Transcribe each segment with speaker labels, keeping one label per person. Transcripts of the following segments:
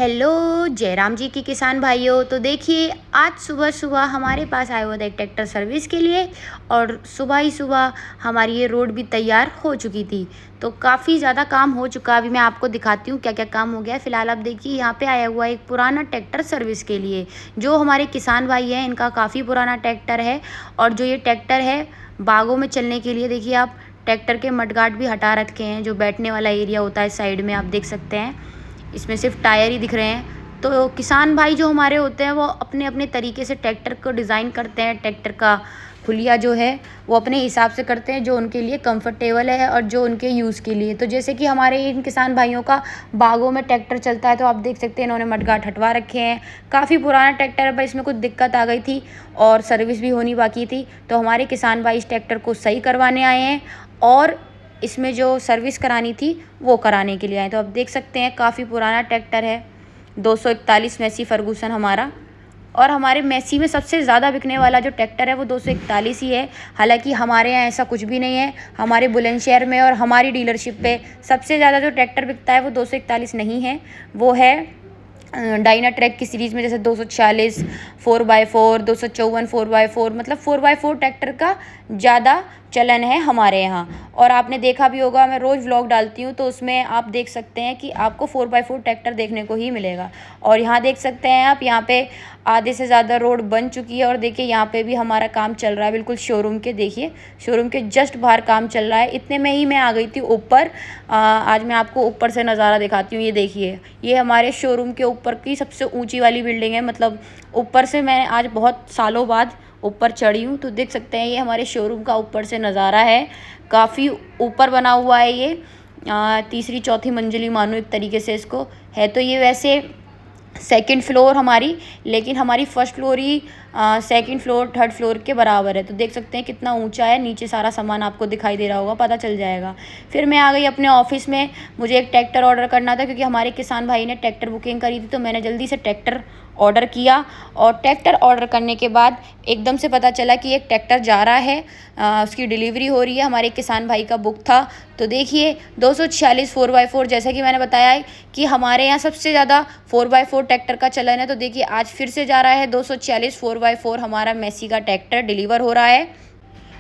Speaker 1: Hello Jairam जी की किसान भाइयों। तो देखिए, आज सुबह सुबह हमारे पास आया हुआ था एक ट्रैक्टर सर्विस के लिए, और सुबह ही सुबह हमारी ये रोड भी तैयार हो चुकी थी। तो काफ़ी ज़्यादा काम हो चुका। अभी मैं आपको दिखाती हूँ क्या क्या काम हो गया है। फ़िलहाल आप देखिए, यहाँ पे आया हुआ एक पुराना ट्रैक्टर सर्विस के लिए। जो हमारे किसान भाई हैं, इनका काफ़ी पुराना ट्रैक्टर है। और जो ये ट्रैक्टर है बागों में चलने के लिए, देखिए आप ट्रैक्टर के मडगार्ड भी हटा रखे हैं। जो बैठने वाला एरिया होता है साइड में, आप देख सकते हैं इसमें सिर्फ टायर ही दिख रहे हैं। तो किसान भाई जो हमारे होते हैं, वो अपने अपने तरीके से ट्रैक्टर को डिज़ाइन करते हैं। ट्रैक्टर का खुलिया जो है वो अपने हिसाब से करते हैं, जो उनके लिए कंफर्टेबल है और जो उनके यूज़ के लिए। तो जैसे कि हमारे इन किसान भाइयों का बागों में ट्रैक्टर चलता है, तो आप देख सकते हैं इन्होंने मडगार्ड हटवा रखे हैं। काफ़ी पुराना ट्रैक्टर है, पर इसमें कुछ दिक्कत आ गई थी और सर्विस भी होनी बाकी थी। तो हमारे किसान भाई इस ट्रैक्टर को सही करवाने आए हैं और इसमें जो सर्विस करानी थी वो कराने के लिए आए। तो आप देख सकते हैं काफ़ी पुराना ट्रैक्टर है, 241 मैसी फर्गूसन हमारा। और हमारे मैसी में सबसे ज़्यादा बिकने वाला जो ट्रैक्टर है वो 241 ही है। हालांकि हमारे यहाँ ऐसा कुछ भी नहीं है। हमारे बुलंदशहर में और हमारी डीलरशिप पे सबसे ज़्यादा जो ट्रैक्टर बिकता है वो 241 नहीं है, वो है डायनाट्रैक की सीरीज़ में। जैसे 246 4x4, 254 4x4, मतलब 4x4 ट्रैक्टर का ज़्यादा चलन है हमारे यहाँ। और आपने देखा भी होगा, मैं रोज़ व्लॉग डालती हूँ तो उसमें आप देख सकते हैं कि आपको 4x4 ट्रैक्टर देखने को ही मिलेगा। और यहाँ देख सकते हैं आप, यहाँ पे आधे से ज़्यादा रोड बन चुकी है। और देखिए यहाँ पे भी हमारा काम चल रहा है, बिल्कुल शोरूम के, देखिए शोरूम के जस्ट बाहर काम चल रहा है। इतने में ही मैं आ गई थी ऊपर। आज मैं आपको ऊपर से नज़ारा दिखाती हूँ। ये देखिए, ये हमारे शोरूम के ऊपर की सबसे ऊँची वाली बिल्डिंग है। मतलब ऊपर से मैं आज बहुत सालों बाद ऊपर चढ़ी हूँ। तो देख सकते हैं ये हमारे शोरूम का ऊपर से नज़ारा है। काफ़ी ऊपर बना हुआ है ये, तीसरी चौथी मंजिली मानो एक तरीके से इसको है। तो ये वैसे सेकंड फ्लोर हमारी, लेकिन हमारी फर्स्ट फ्लोर ही सेकंड फ्लोर थर्ड फ्लोर के बराबर है। तो देख सकते हैं कितना ऊंचा है। नीचे सारा सामान आपको दिखाई दे रहा होगा, पता चल जाएगा। फिर मैं आ गई अपने ऑफिस में। मुझे एक ट्रैक्टर ऑर्डर करना था, क्योंकि हमारे किसान भाई ने ट्रैक्टर बुकिंग करी थी। तो मैंने जल्दी से ट्रैक्टर ऑर्डर किया। और ट्रैक्टर ऑर्डर करने के बाद एकदम से पता चला कि एक ट्रैक्टर जा रहा है, उसकी डिलीवरी हो रही है। हमारे किसान भाई का बुक था। तो देखिए 246 4x4, जैसा कि मैंने बताया है कि हमारे यहाँ सबसे ज़्यादा 4x4 ट्रैक्टर का चलन है। तो देखिए आज फिर से जा रहा है 246 4x4 हमारा मैसी का ट्रैक्टर डिलीवर हो रहा है।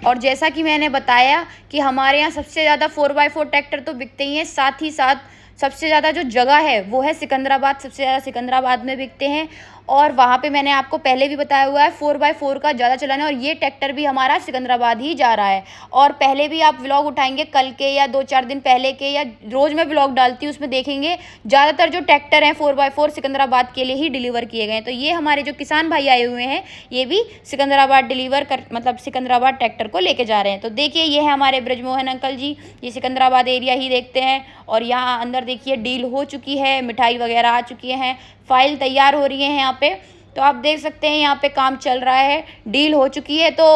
Speaker 1: और जैसा कि मैंने बताया कि हमारे यहाँ सबसे ज़्यादा 4x4 ट्रैक्टर तो बिकते ही हैं, साथ ही साथ सबसे ज़्यादा जो जगह है वो है सिकंदराबाद। सबसे ज़्यादा सिकंदराबाद में बिकते हैं। और वहाँ पे मैंने आपको पहले भी बताया हुआ है 4x4 का ज़्यादा चलन है। और ये ट्रैक्टर भी हमारा सिकंदराबाद ही जा रहा है। और पहले भी आप व्लॉग उठाएंगे, कल के या 2-4 दिन पहले के, या रोज़ मैं व्लॉग डालती हूँ, उसमें देखेंगे ज़्यादातर जो ट्रैक्टर हैं 4x4 सिकंदराबाद के लिए ही डिलीवर किए गए हैं। तो ये हमारे जो किसान भाई आए हुए हैं, ये भी सिकंदराबाद डिलीवर कर, मतलब सिकंदराबाद ट्रैक्टर को लेके जा रहे हैं। तो देखिए ये है हमारे ब्रजमोहन अंकल जी, ये सिकंदराबाद एरिया ही देखते हैं। और यहाँ अंदर देखिए डील हो चुकी है, मिठाई वगैरह आ चुकी हैं, फाइल तैयार हो रही है यहाँ पे। तो आप देख सकते हैं यहाँ पे काम चल रहा है, डील हो चुकी है। तो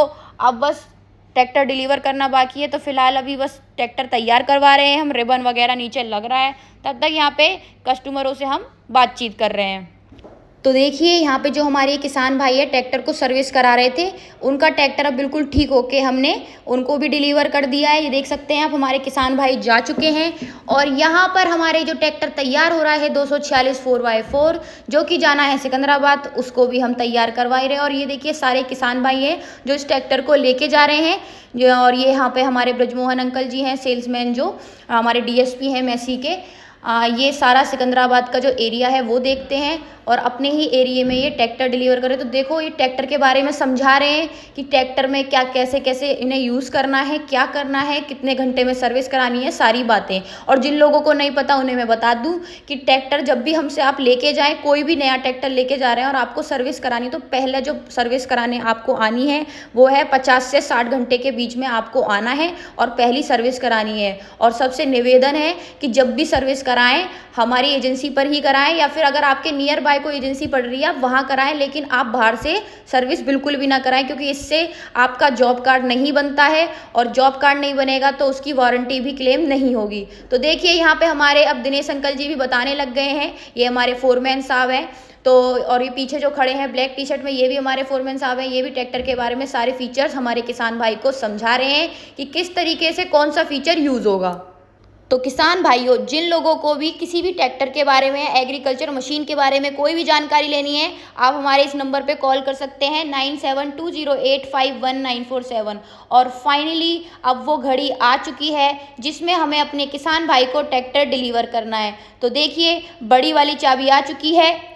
Speaker 1: अब बस ट्रैक्टर डिलीवर करना बाकी है। तो फिलहाल अभी बस ट्रैक्टर तैयार करवा रहे हैं हम, रिबन वगैरह नीचे लग रहा है। तब तक यहाँ पे कस्टमरों से हम बातचीत कर रहे हैं। तो देखिए यहाँ पे जो हमारे किसान भाई है ट्रैक्टर को सर्विस करा रहे थे, उनका ट्रैक्टर अब बिल्कुल ठीक होके हमने उनको भी डिलीवर कर दिया है। ये देख सकते हैं आप, हमारे किसान भाई जा चुके हैं। और यहाँ पर हमारे जो ट्रैक्टर तैयार हो रहा है 246 4x4, जो कि जाना है सिकंदराबाद, उसको भी हम तैयार करवाए रहे हैं। और ये देखिए सारे किसान भाई हैं जो इस ट्रैक्टर को लेके जा रहे हैं। और ये यहाँ पे हमारे ब्रजमोहन अंकल जी हैं, सेल्समैन, जो हमारे DSP हैं मैसी के। ये सारा सिकंदराबाद का जो एरिया है वो देखते हैं और अपने ही एरिया में ये ट्रैक्टर डिलीवर कर रहे हैं। तो देखो ये ट्रैक्टर के बारे में समझा रहे हैं कि ट्रैक्टर में क्या कैसे कैसे इन्हें यूज़ करना है, क्या करना है, कितने घंटे में सर्विस करानी है, सारी बातें। और जिन लोगों को नहीं पता उन्हें मैं बता दूं कि ट्रैक्टर जब भी हमसे आप लेके जाएँ, कोई भी नया ट्रैक्टर लेके जा रहे हैं और आपको सर्विस करानी, तो पहले जो सर्विस कराने आपको आनी है वो है 50 से 60 घंटे के बीच में आपको आना है और पहली सर्विस करानी है। और सबसे निवेदन है कि जब भी सर्विस कराएं हमारी एजेंसी पर ही कराएं, या फिर अगर आपके नियर बाय कोई एजेंसी पड़ रही है आप वहाँ कराएं, लेकिन आप बाहर से सर्विस बिल्कुल भी ना कराएं, क्योंकि इससे आपका जॉब कार्ड नहीं बनता है। और जॉब कार्ड नहीं बनेगा तो उसकी वारंटी भी क्लेम नहीं होगी। तो देखिए यहाँ पे हमारे अब दिनेश अंकल जी भी बताने लग गए हैं। ये हमारे फोरमैन साहब हैं। तो और ये पीछे जो खड़े हैं ब्लैक टी शर्ट में, ये भी हमारे फोरमैन साहब हैं। ये भी ट्रैक्टर के बारे में सारे फीचर्स हमारे किसान भाई को समझा रहे हैं कि किस तरीके से कौन सा फीचर यूज़ होगा। तो किसान भाइयों, जिन लोगों को भी किसी भी ट्रैक्टर के बारे में, एग्रीकल्चर मशीन के बारे में कोई भी जानकारी लेनी है, आप हमारे इस नंबर पे कॉल कर सकते हैं 9720851947। और फाइनली अब वो घड़ी आ चुकी है जिसमें हमें अपने किसान भाई को ट्रैक्टर डिलीवर करना है। तो देखिए, बड़ी वाली चाबी आ चुकी है।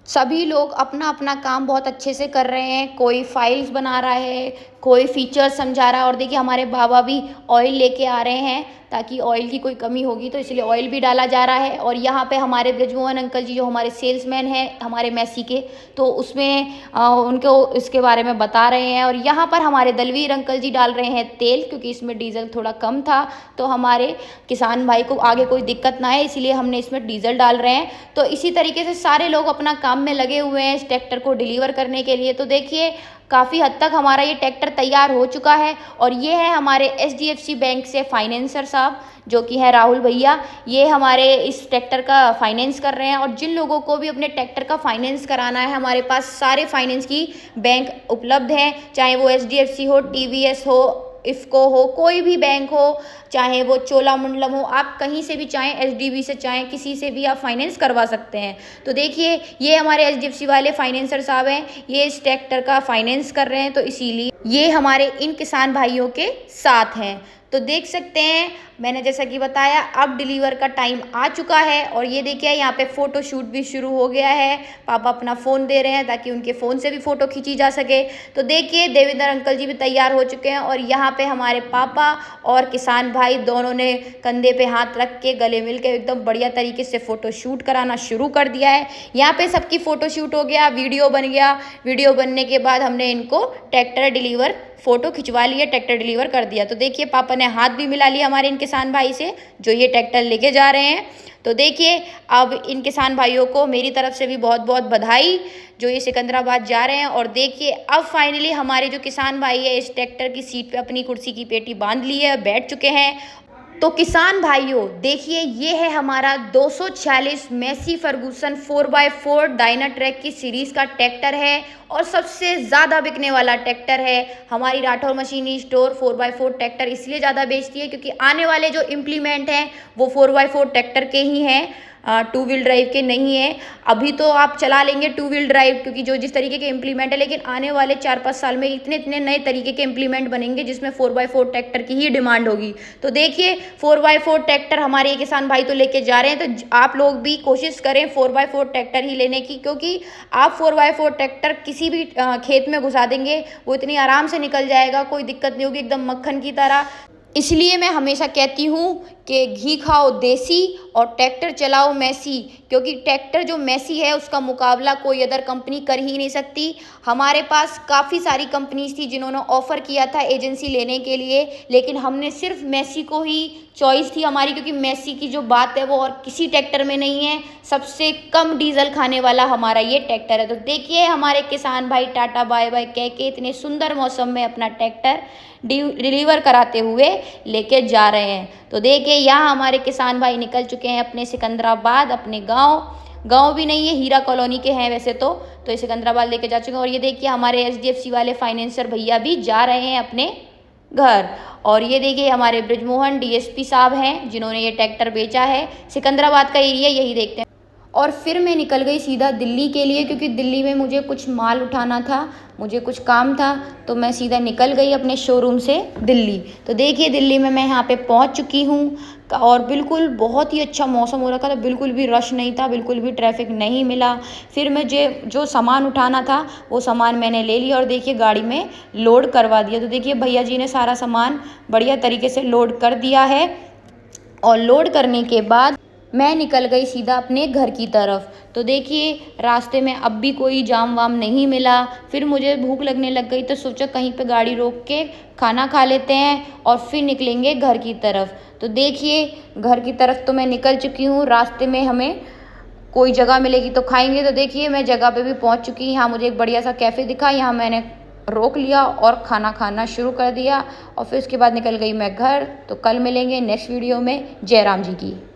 Speaker 1: सभी लोग अपना अपना काम बहुत अच्छे से कर रहे हैं। कोई फाइल्स बना रहा है, कोई फीचर्स समझा रहा है। और देखिए, हमारे बाबा भी ऑयल लेके आ रहे हैं, ताकि ऑयल की कोई कमी होगी तो इसलिए ऑयल भी डाला जा रहा है। और यहाँ पे हमारे ब्रजमोहन अंकल जी, जो हमारे सेल्समैन हैं हमारे मैसी के, तो उसमें उनको इसके बारे में बता रहे हैं। और यहाँ पर हमारे दलवीर अंकल जी डाल रहे हैं तेल, क्योंकि इसमें डीजल थोड़ा कम था, तो हमारे किसान भाई को आगे कोई दिक्कत ना आए, इसीलिए हमने इसमें डीजल डाल रहे हैं। तो इसी तरीके से सारे लोग अपना काम में लगे हुए हैं इस ट्रैक्टर को डिलीवर करने के लिए। तो देखिए, काफ़ी हद तक हमारा ये ट्रैक्टर तैयार हो चुका है। और ये है हमारे HDFC बैंक से फाइनेंसर साहब, जो कि है राहुल भैया। ये हमारे इस ट्रैक्टर का फाइनेंस कर रहे हैं। और जिन लोगों को भी अपने ट्रैक्टर का फाइनेंस कराना है, हमारे पास सारे फाइनेंस की बैंक उपलब्ध हैं, चाहे वो HDFC हो, TVS हो, इफ़को हो, कोई भी बैंक हो, चाहे वो चोलामंडलम हो, आप कहीं से भी चाहें, SDB से चाहें, किसी से भी आप फाइनेंस करवा सकते हैं। तो देखिए, ये हमारे HDFC वाले फाइनेंसर साहब हैं, ये इस ट्रैक्टर का फाइनेंस कर रहे हैं, तो इसीलिए ये हमारे इन किसान भाइयों के साथ हैं। तो देख सकते हैं, मैंने जैसा कि बताया, अब डिलीवर का टाइम आ चुका है। और ये देखिए, यहाँ पे फ़ोटो शूट भी शुरू हो गया है। पापा अपना फ़ोन दे रहे हैं ताकि उनके फ़ोन से भी फ़ोटो खींची जा सके। तो देखिए, देवेंद्र अंकल जी भी तैयार हो चुके हैं। और यहाँ पे हमारे पापा और किसान भाई दोनों ने कंधे पे हाथ रख के, गले मिल के एकदम बढ़िया तरीके से फ़ोटो शूट कराना शुरू कर दिया है। यहाँ पे सबकी फ़ोटो शूट हो गया, वीडियो बन गया। वीडियो बनने के बाद हमने इनको ट्रैक्टर डिलीवर फ़ोटो खिंचवा लिए, ट्रैक्टर डिलीवर कर दिया। तो देखिए, पापा ने हाथ भी मिला लिया हमारे इन किसान भाई से, जो ये ट्रैक्टर लेके जा रहे हैं। तो देखिए, अब इन किसान भाइयों को मेरी तरफ से भी बहुत बहुत बधाई, जो ये सिकंदराबाद जा रहे हैं। और देखिए, अब फाइनली हमारे जो किसान भाई है, इस ट्रैक्टर की सीट पे अपनी कुर्सी की पेटी बांध ली है, बैठ चुके हैं। तो किसान भाइयों, देखिए, ये है हमारा 246 मैसी फर्गूसन 4x4 डायनाट्रैक की सीरीज़ का ट्रैक्टर है। और सबसे ज़्यादा बिकने वाला ट्रैक्टर है। हमारी राठौर मशीनी स्टोर 4x4 ट्रैक्टर इसलिए ज़्यादा बेचती है क्योंकि आने वाले जो इम्प्लीमेंट हैं वो 4x4 ट्रैक्टर के ही हैं, 2 व्हील ड्राइव के नहीं है। अभी तो आप चला लेंगे 2 व्हील ड्राइव, क्योंकि जो जिस तरीके के इम्प्लीमेंट है, लेकिन आने वाले 4-5 साल में इतने इतने नए तरीके के इम्प्लीमेंट बनेंगे जिसमें 4x4 ट्रैक्टर की ही डिमांड होगी। तो देखिए, 4x4 ट्रैक्टर हमारे किसान भाई तो लेके जा रहे हैं, तो आप लोग भी कोशिश करें 4x4 ट्रैक्टर ही लेने की, क्योंकि आप 4x4 ट्रैक्टर किसी भी खेत में घुसा देंगे, वो इतनी आराम से निकल जाएगा, कोई दिक्कत नहीं होगी, एकदम मक्खन की तरह। इसलिए मैं हमेशा कहती हूँ कि घी खाओ देसी और ट्रैक्टर चलाओ मैसी, क्योंकि ट्रैक्टर जो मैसी है उसका मुकाबला कोई अदर कंपनी कर ही नहीं सकती। हमारे पास काफ़ी सारी कंपनीज थी जिन्होंने ऑफ़र किया था एजेंसी लेने के लिए, लेकिन हमने सिर्फ मैसी को ही चॉइस थी हमारी, क्योंकि मैसी की जो बात है वो और किसी ट्रैक्टर में नहीं है। सबसे कम डीजल खाने वाला हमारा ये ट्रैक्टर है। तो देखिए, हमारे किसान भाई टाटा बाय बाय कह के इतने सुंदर मौसम में अपना ट्रैक्टर डिलीवर कराते हुए लेके जा रहे हैं। तो देखिए, यहाँ हमारे किसान भाई निकल चुके हैं अपने सिकंदराबाद, अपने गांव भी नहीं है, हीरा कॉलोनी के हैं वैसे तो ये सिकंदराबाद लेके जा चुके हैं। और ये देखिए, हमारे HDFC वाले फाइनेंसर भैया भी जा रहे हैं अपने घर। और ये देखिए, हमारे ब्रजमोहन DSP साहब हैं जिन्होंने ये ट्रैक्टर बेचा है। सिकंदराबाद का एरिया यही देखते हैं। और फिर मैं निकल गई सीधा दिल्ली के लिए, क्योंकि दिल्ली में मुझे कुछ माल उठाना था, मुझे कुछ काम था, तो मैं सीधा निकल गई अपने शोरूम से दिल्ली। तो देखिए, दिल्ली में मैं यहाँ पे पहुँच चुकी हूँ। और बिल्कुल बहुत ही अच्छा मौसम हो रखा था, बिल्कुल भी रश नहीं था, बिल्कुल भी ट्रैफिक नहीं मिला। फिर मुझे जो सामान उठाना था वो सामान मैंने ले लिया और देखिए गाड़ी में लोड करवा दिया। तो देखिए, भैया जी ने सारा सामान बढ़िया तरीके से लोड कर दिया है। और लोड करने के बाद मैं निकल गई सीधा अपने घर की तरफ। तो देखिए, रास्ते में अब भी कोई जाम वाम नहीं मिला। फिर मुझे भूख लगने लग गई, तो सोचा कहीं पे गाड़ी रोक के खाना खा लेते हैं और फिर निकलेंगे घर की तरफ। तो देखिए, घर की तरफ तो मैं निकल चुकी हूँ। रास्ते में हमें कोई जगह मिलेगी तो खाएंगे। तो देखिए, मैं जगह पे भी पहुँच चुकी। यहाँ मुझे एक बढ़िया सा कैफ़े दिखा, यहाँ मैंने रोक लिया और खाना खाना शुरू कर दिया। और फिर उसके बाद निकल गई मैं घर। तो कल मिलेंगे नेक्स्ट वीडियो में। जय राम जी की।